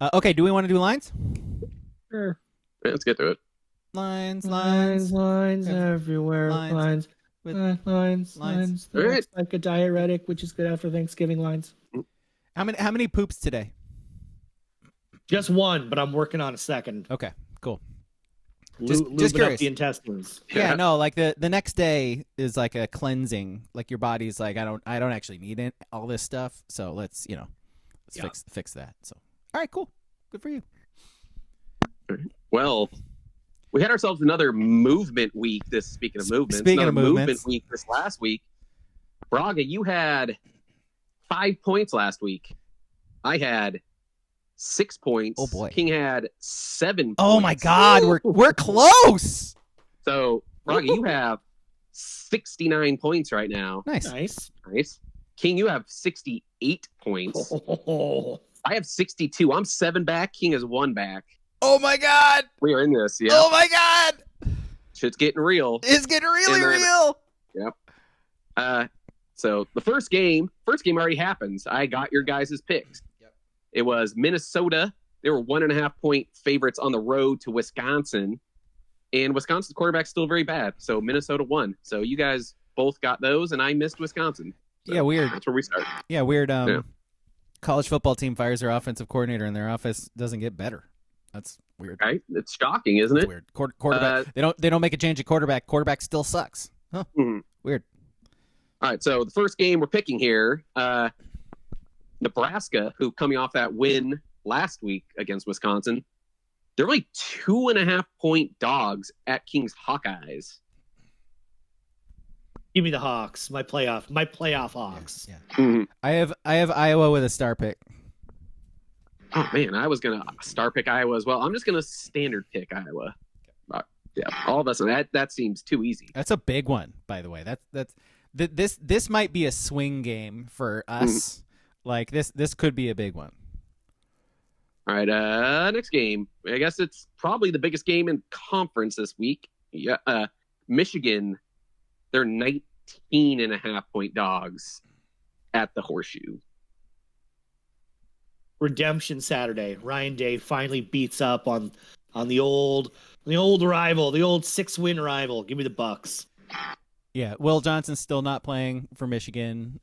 Okay, do we want to do lines? Sure. Yeah, let's get to it. Lines everywhere. Lines. Lines. All right. Like a diuretic, which is good after Thanksgiving. Lines. How many poops today? Just one, but I'm working on a second. Okay, cool. Just curious. up the intestines. Yeah, no, like the next day is like a cleansing. Like your body's like, I don't actually need all this stuff. So let's fix that. So all right, cool. Good for you. Well, we had ourselves another movement week. Speaking of movements, movement week this last week. Braga, you had 5 points last week. I had 6 points. Oh boy. King had 7 points. Oh my God, we're close. So Braga, you have 69 points right now. Nice. King, you have 68 points. Oh. I have 62. I'm 7 back. King is 1 back. Oh my God. We are in this. Yeah. Oh my God. Shit's getting real. It's getting really real. Yep. So the first game already happens. I got your guys' picks. Yep. It was Minnesota. They were 1.5 point favorites on the road to Wisconsin. And Wisconsin's quarterback's still very bad. So Minnesota won. So you guys both got those, and I missed Wisconsin. So yeah, weird. That's where we start. Yeah, weird. College football team fires their offensive coordinator, and their offense doesn't get better. That's weird. Right? It's shocking, isn't it? Weird. Quarterback. They don't make a change at quarterback. Quarterback still sucks. Huh. Mm-hmm. Weird. All right. So the first game we're picking here, Nebraska, who coming off that win last week against Wisconsin, they're only 2.5 point dogs at King's Hawkeyes. Give me the Hawks. My playoff Hawks. Yeah. Mm-hmm. I have Iowa with a star pick. Oh man, I was gonna star pick Iowa as well. I'm just gonna standard pick Iowa. Yeah, all of us. That seems too easy. That's a big one, by the way. This might be a swing game for us. Like this could be a big one. All right, next game. I guess it's probably the biggest game in conference this week. Yeah, Michigan. They're 19.5 point dogs at the Horseshoe. Redemption Saturday. Ryan Day finally beats up on the old rival, the old 6-win rival. Give me the Bucks. Yeah, Will Johnson's still not playing for Michigan.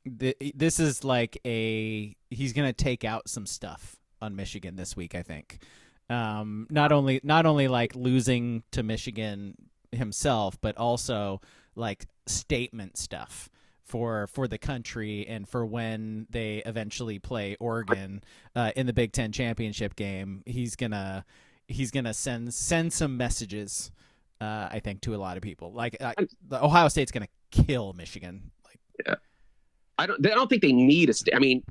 This is like he's gonna take out some stuff on Michigan this week, I think. Not only like losing to Michigan himself, but also like statement stuff for the country and for when they eventually play Oregon in the Big Ten championship game. He's gonna send some messages. I think to a lot of people, like the Ohio State's gonna kill Michigan. Yeah, I don't think they need a state. I mean,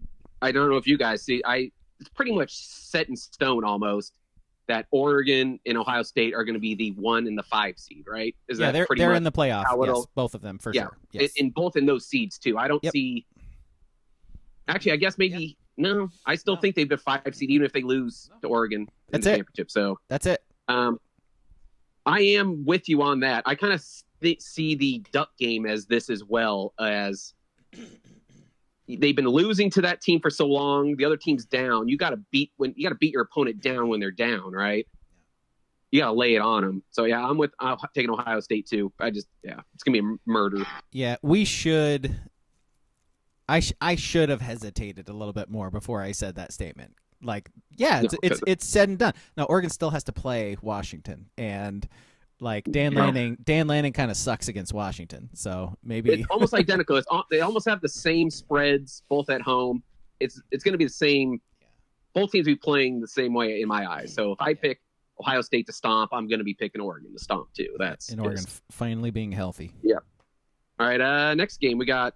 I don't know if you guys see. It's pretty much set in stone almost that Oregon and Ohio State are going to be the 1 and the 5 seed, right? They're in the playoff. Yes, both of them for sure. Yes. In those seeds too. I don't see. Actually, I guess maybe no. I still think they've been 5 seed even if they lose to Oregon in the championship. So that's it. I am with you on that. I kind of see the Duck game as this as well, as they've been losing to that team for so long. The other team's down. You got to beat your opponent down when they're down, right? You got to lay it on them. So yeah, I'm taking Ohio State too. It's gonna be a murder. Yeah, we should. I should have hesitated a little bit more before I said that statement. Like, yeah, it's said and done. Now Oregon still has to play Washington, and like Dan Lanning kind of sucks against Washington, so maybe it's almost identical. They almost have the same spreads both at home. It's going to be the same. Both teams will be playing the same way in my eyes. So if I pick Ohio State to stomp, I'm going to be picking Oregon to stomp too. That's in Oregon finally being healthy. Yeah. All right. Next game we got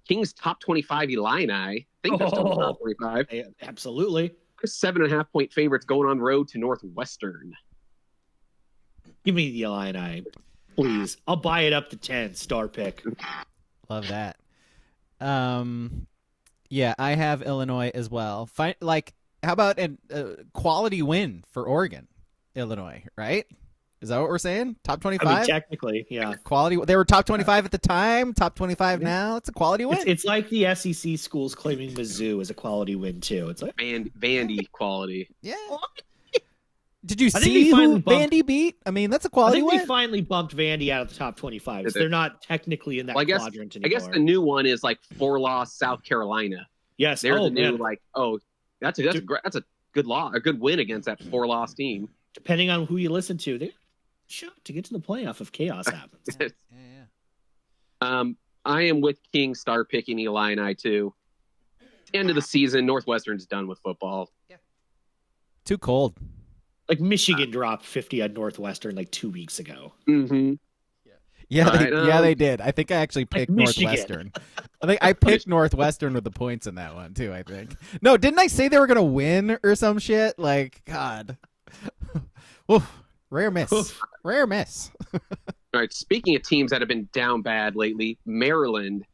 King's top 25 Illini. I think they're still top 25. Absolutely. They're 7.5 point favorites going on road to Northwestern. Give me the Illini, please. I'll buy it up to 10. Star pick. Love that. Yeah, I have Illinois as well. How about a quality win for Oregon, Illinois? Right? Is that what we're saying? Top 25? I mean, technically, yeah. Quality. They were top 25 at the time, top 25 now. It's a quality win. It's like the SEC schools claiming Mizzou as a quality win, too. It's like Vandy quality. Yeah. Did you I think see they who finally bumped- Vandy beat? I mean, that's a I quality think win. they finally bumped Vandy out of the top 25. Is So they're it? not technically in that Well, quadrant I anymore. guess the new one is like 4-loss South Carolina. yes. They're the new man. that's a good a good win against that 4-loss team. Depending on who you listen to, they shot to get to the playoff if chaos happens. Yeah. I am with King Star picking Illini too. End of the season, Northwestern's done with football. Too cold. Like Michigan dropped 50 on Northwestern like 2 weeks ago. Mm-hmm. Yeah, Right, they did. I think I actually picked Michigan. Northwestern. I think I picked Northwestern with the points in that one too. I think. No, didn't I say they were gonna win or some shit? Like, God. Oof, rare miss. Oof. Rare miss. All right. Speaking of teams that have been down bad lately, Maryland,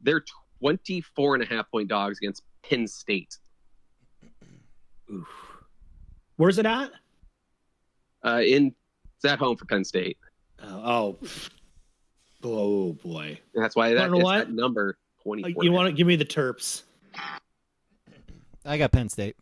they're 24.5-point dogs against Penn State. Oof. Where's it at? It's at home for Penn State. Oh boy. That's why Wanna know it's what? that number 24. You want to give me the Terps? I got Penn State.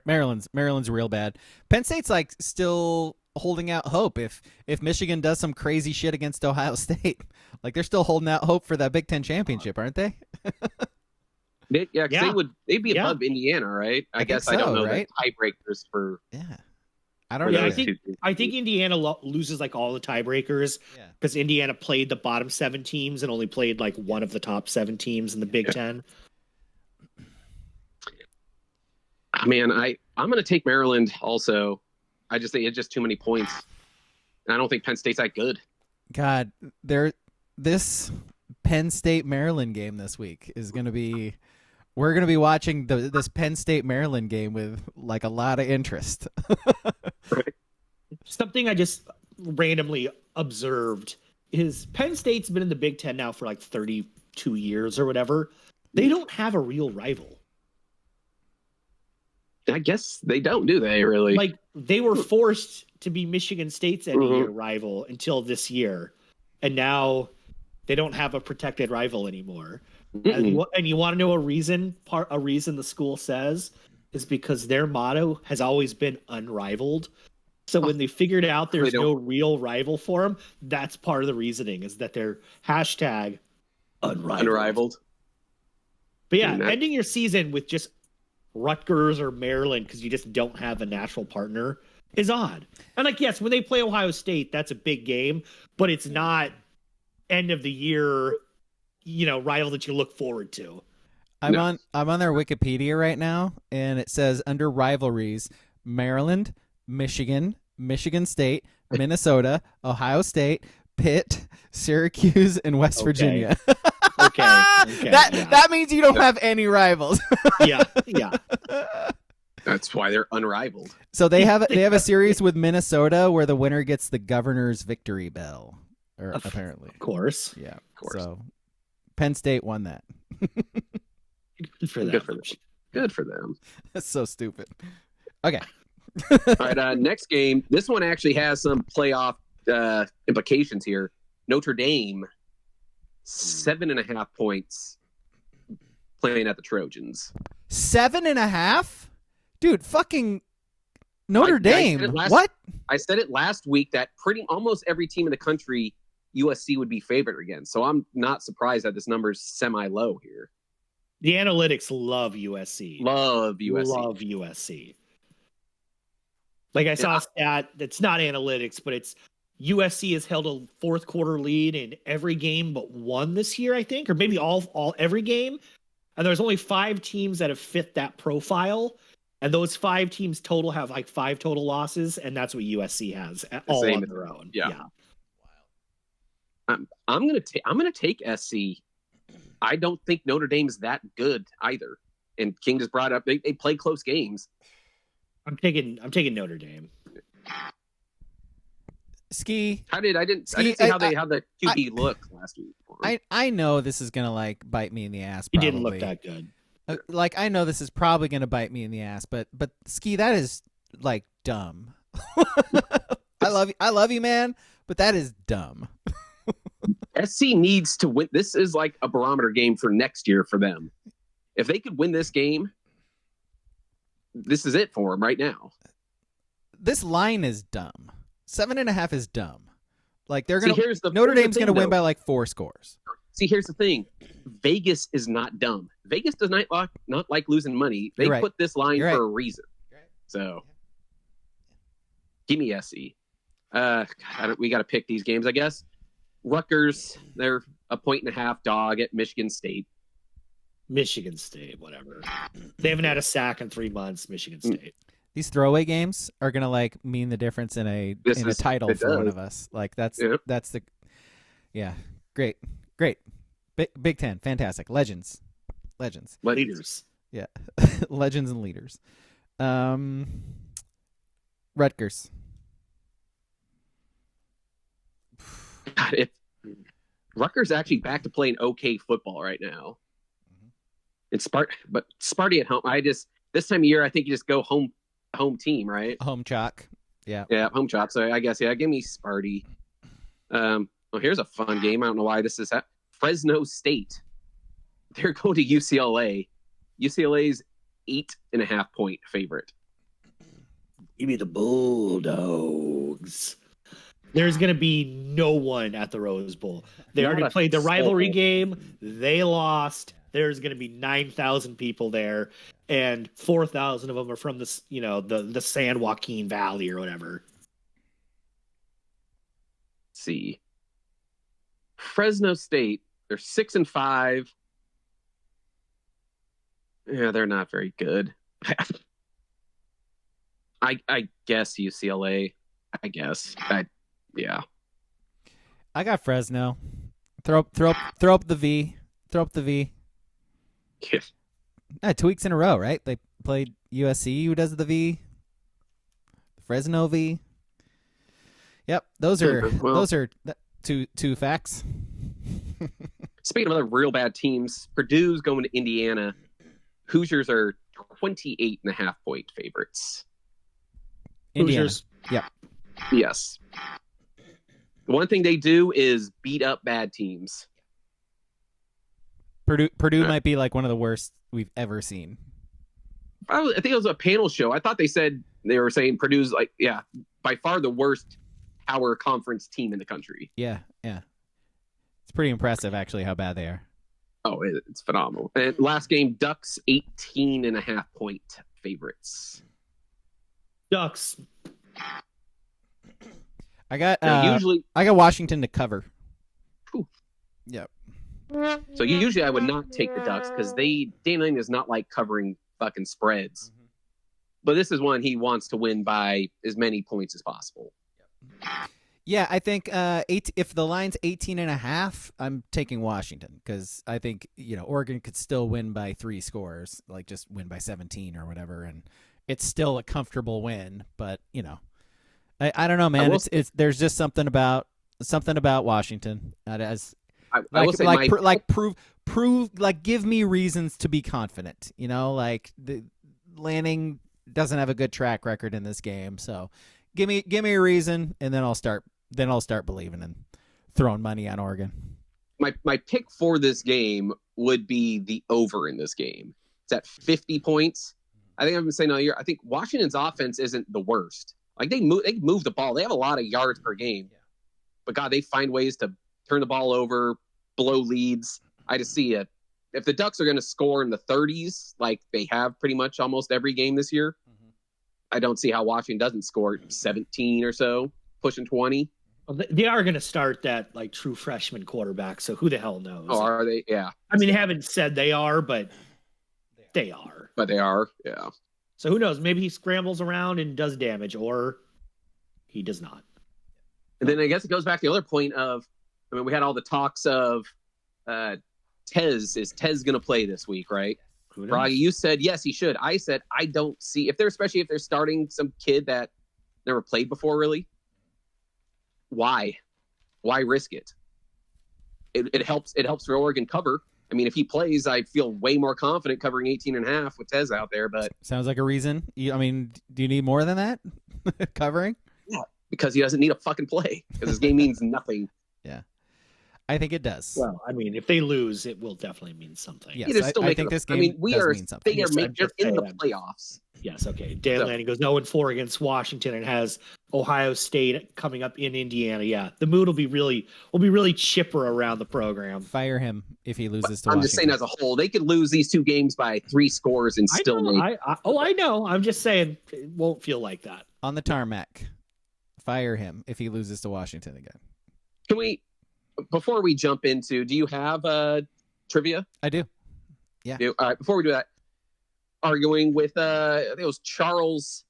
Maryland's real bad. Penn State's like still holding out hope if Michigan does some crazy shit against Ohio State. Like they're still holding out hope for that Big Ten championship, aren't they? They'd be above Indiana, right? I guess so, I don't know right? the tiebreakers for. Yeah. I don't for know. Yeah, those two teams. I think Indiana loses like all the tiebreakers Yeah. because Indiana played the bottom 7 teams and only played like one of the top 7 teams in the Big Ten. Man, I'm going to take Maryland also. I just think it's just too many points. And I don't think Penn State's that good. God, this Penn State Maryland game this week is going to be. We're going to be watching this Penn State Maryland game with like a lot of interest. Something I just randomly observed is Penn State's been in the Big Ten now for like 32 years or whatever. They don't have a real rival. I guess they don't, do they, really? Like they were forced to be Michigan State's every Mhm. year rival until this year. And now they don't have a protected rival anymore. And you want to know a reason the school says is because their motto has always been unrivaled. So when they figured out there's no real rival for them, that's part of the reasoning is that they're hashtag unrivaled. But yeah, ending your season with just Rutgers or Maryland because you just don't have a national partner is odd. And like, yes, when they play Ohio State, that's a big game, but it's not end of the year, rival that you look forward to. I'm on their Wikipedia right now, and it says under rivalries, Maryland, Michigan, Michigan State, Minnesota, Ohio State, Pitt, Syracuse, and West Virginia. Okay. That means you don't have any rivals. Yeah. That's why they're unrivaled. So they have a series with Minnesota where the winner gets the governor's victory bell, apparently. Of course. Yeah, Of course. So Penn State won that. Good for them. Good for them. That's so stupid. Okay. All right, next game. This one actually has some playoff implications here. Notre Dame, 7.5 points playing at the Trojans. 7.5? Dude, fucking Notre Dame. What? I said it last week that almost every team in the country USC would be favored against. So I'm not surprised that this number is semi-low here. The analytics love USC. Love USC. Love USC. Like I saw a stat that's not analytics, but it's USC has held a fourth quarter lead in every game but one this year, I think, or maybe every game. And there's only 5 teams that have fit that profile. And those 5 teams total have like 5 total losses, and that's what USC has all on their own. Yeah. I'm gonna take SC. I don't think Notre Dame's that good either. And King just brought up they play close games. I'm taking Notre Dame. Ski. I didn't see how the QB looked last week. I know this is gonna like bite me in the ass. He Probably. didn't look that good. Like I know this is probably gonna bite me in the ass, but Ski, that is like dumb. I love you, man, but that is dumb. SC needs to win. This is like a barometer game for next year for them. If they could win this game, this is it for them right now. This line is dumb. 7.5 is dumb. Like they're gonna Notre here's Dame's gonna win by like 4 scores. See, here's the thing. Vegas is not dumb. Vegas does not like losing money. They right. put this line You're for right. a reason. Right. So, give me SC. We got to pick these games, I guess. Rutgers, they're a 1.5 dog at Michigan State. Michigan State, whatever. They haven't had a sack in 3 months. Michigan State. These throwaway games are gonna like mean the difference in a title for one of us. Like that's the great Big Ten, fantastic legends. Leaders. Yeah, legends and leaders. Rutgers. God, Rutgers actually back to playing okay football right now. It's but Sparty at home. This time of year, I think you just go home team, right? Home chalk. Yeah, home chalk. So I guess give me Sparty. Well, here's a fun game. I don't know why this is Fresno State. They're going to UCLA. UCLA's 8.5 point favorite. Give me the Bulldogs. There's going to be no one at the Rose Bowl. They already played the rivalry game. They lost. There's going to be 9,000 people there, and 4,000 of them are from the San Joaquin Valley or whatever. Let's see. Fresno State, they're 6-5. Yeah, they're not very good. I guess UCLA. I guess. Yeah. I got Fresno. Throw up the V. Throw up the V. Yeah. 2 weeks in a row, right? They played USC, who does the V. Fresno V. Yep, those are two facts. Speaking of other real bad teams, Purdue's going to Indiana. Hoosiers are 28.5 point favorites. Indiana. Hoosiers. Yep. Yes. The one thing they do is beat up bad teams. Purdue might be like one of the worst we've ever seen. I think it was a panel show. I thought they were saying Purdue's by far the worst power conference team in the country. Yeah. It's pretty impressive, actually, how bad they are. Oh, it's phenomenal. And last game, Ducks 18.5 point favorites. Ducks. I got Washington to cover. Whew. Yep. So usually I would not take the Ducks because Dan Lanning is not like covering fucking spreads. Mm-hmm. But this is one he wants to win by as many points as possible. Yeah, I think if the line's 18.5, I'm taking Washington because I think Oregon could still win by 3 scores, like just win by 17 or whatever, and it's still a comfortable win. But I don't know, man. There's just something about Washington that has. I will say prove give me reasons to be confident. The Lanning doesn't have a good track record in this game, so give me a reason, and then I'll start believing and throwing money on Oregon. My pick for this game would be the over in this game. It's at 50 points. I think I've been saying all year. I think Washington's offense isn't the worst. Like they move the ball. They have a lot of yards per game, but God, they find ways to turn the ball over, blow leads. I just see it. If the Ducks are going to score in the 30s, like they have pretty much almost every game this year, I don't see how Washington doesn't score 17 or so, pushing 20. Well, they are going to start that like true freshman quarterback. So who the hell knows? Oh, are they? Yeah. I mean, they haven't said they are, but they are. But they are. Yeah. So who knows? Maybe he scrambles around and does damage, or he does not. And then I guess it goes back to the other point of, we had all the talks of Tez. Is Tez going to play this week, right? Braga, you said yes, he should. I said I don't see especially if they're starting some kid that never played before. Really, why risk it? It helps. It helps for Oregon cover. I mean, if he plays, I feel way more confident covering 18.5 with Tez out there. But sounds like a reason. Do you need more than that? Covering? Yeah, because he doesn't need a fucking play because his game means nothing. Yeah, I think it does. Well, I mean, if they lose, it will definitely mean something. Yes, They're still I making think this I game mean, we does are. mean something. They are I'm just they're in the saying. playoffs. Yes, okay. Dan So- Lanning goes 0-4 against Washington and has Ohio State coming up in Indiana. Yeah, the mood will be really chipper around the program. Fire him if he loses to I'm Washington. just saying, as a whole, they could lose these two games by 3 scores and still make. I know. I'm just saying it won't feel like that. On the tarmac, fire him if he loses to Washington again. Can we, before we jump into, do you have trivia? I do. All right, before we do that, arguing with I think it was Charles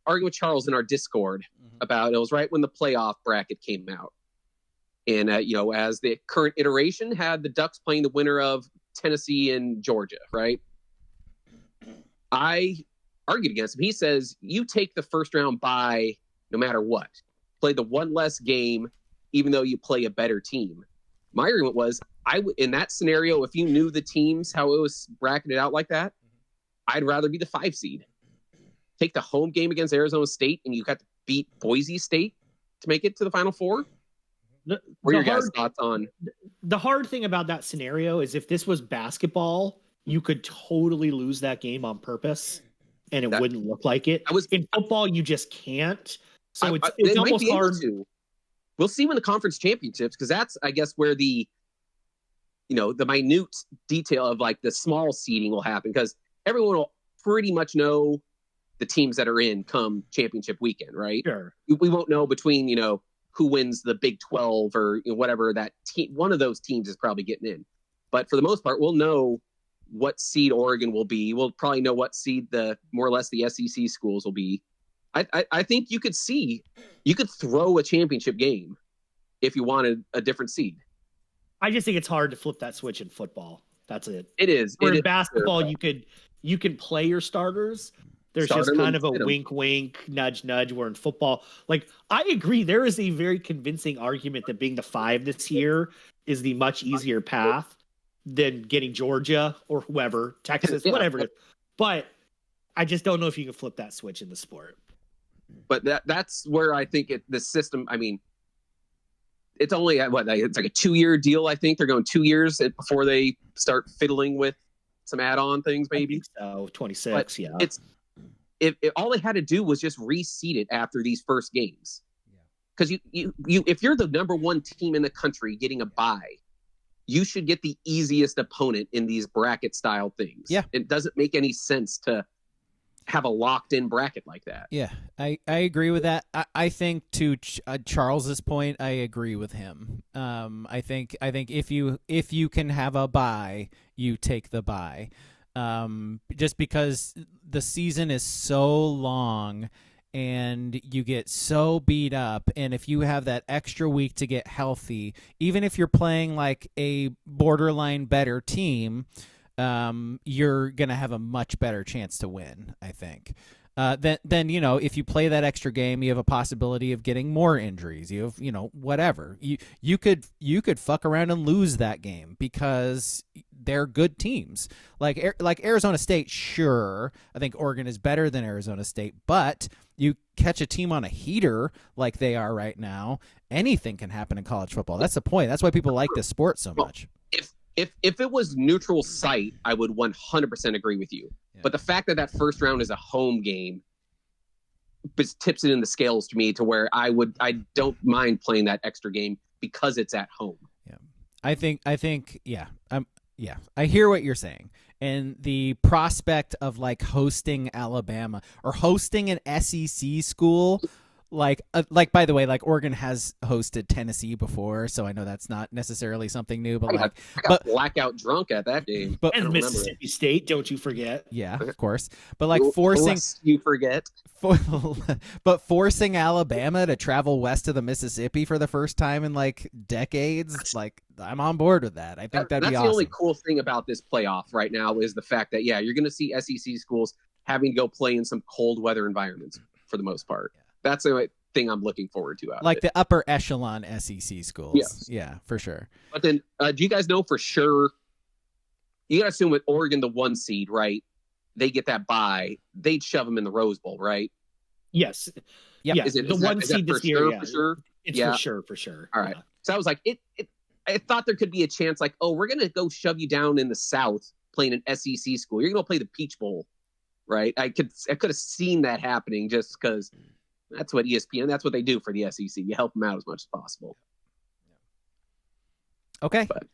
in our Discord about, it was right when the playoff bracket came out, and as the current iteration had the Ducks playing the winner of Tennessee and Georgia, right? I argued against him. He says you take the first round bye no matter what, play the one less game even though you play a better team. My argument was, in that scenario, if you knew the teams, how it was bracketed out like that, I'd rather be the 5 seed. Take the home game against Arizona State, and you got to beat Boise State to make it to the Final Four. What are your guys' thoughts on? The hard thing about that scenario is if this was basketball, you could totally lose that game on purpose, and it wouldn't look like it. In football, you just can't. So it's almost hard to. We'll see when the conference championships, because that's, I guess, where the minute detail of like the small seeding will happen, because everyone will pretty much know the teams that are in come championship weekend, right? Sure. We won't know between, who wins the Big 12 or whatever that team. One of those teams is probably getting in. But for the most part, we'll know what seed Oregon will be. We'll probably know what seed more or less the SEC schools will be. I think you could throw a championship game if you wanted a different seed. I just think it's hard to flip that switch in football. That's it. It is. Where in basketball, you can play your starters. There's just kind of a wink, wink, nudge, nudge. Where in football, like, I agree, there is a very convincing argument that being the 5 this year is the much easier path than getting Georgia or whoever, Texas, whatever it is. But I just don't know if you can flip that switch in the sport. But that's where I think the system. I mean, it's only it's like a 2-year deal. I think they're going 2 years before they start fiddling with some add-on things. Maybe so 26. But yeah, it's if all they had to do was just reseed it after these first games. Because you if you're the number 1 team in the country getting a bye, you should get the easiest opponent in these bracket style things. Yeah, it doesn't make any sense to have a locked-in bracket like that. Yeah, I agree with that. I think to Charles's point, I agree with him. I think if you can have a bye, you take the bye. Just because the season is so long and you get so beat up, and if you have that extra week to get healthy, even if you're playing like a borderline better team, you're gonna have a much better chance to win, I think. Then if you play that extra game, you have a possibility of getting more injuries. You have whatever. You could fuck around and lose that game because they're good teams. Like Arizona State, sure, I think Oregon is better than Arizona State, but you catch a team on a heater like they are right now, anything can happen in college football. That's the point. That's why people like this sport so much. If it was neutral site, I would 100% agree with you. Yeah. But the fact that first round is a home game tips it in the scales to me to where I don't mind playing that extra game because it's at home. Yeah, I think I hear what you're saying, and the prospect of like hosting Alabama or hosting an SEC school. Like by the way, like Oregon has hosted Tennessee before, so I know that's not necessarily something new. But I got blackout drunk at that game. But and Mississippi State, don't you forget? Yeah, of course. But like forcing you forget. But forcing Alabama to travel west of the Mississippi for the first time in like decades, like I'm on board with that. I think that'd be awesome. That's the only cool thing about this playoff right now is the fact that you're going to see SEC schools having to go play in some cold weather environments for the most part. That's the thing I'm looking forward to out like of it. The upper echelon SEC schools. Yes. Yeah, for sure. But then do you guys know for sure, you got to assume with Oregon, the 1 seed, right? They get that bye. They'd shove them in the Rose Bowl, right? Yes. Yep. Yeah, Is it the one seed for this year? sure? Yeah, For sure. it's for sure. All right. Yeah. So I was like, I thought there could be a chance, like, oh, we're gonna go shove you down in the South playing an SEC school. You're gonna play the Peach Bowl, right? I could have seen that happening just because that's what ESPN, that's what they do for the SEC. You help them out as much as possible. Okay. But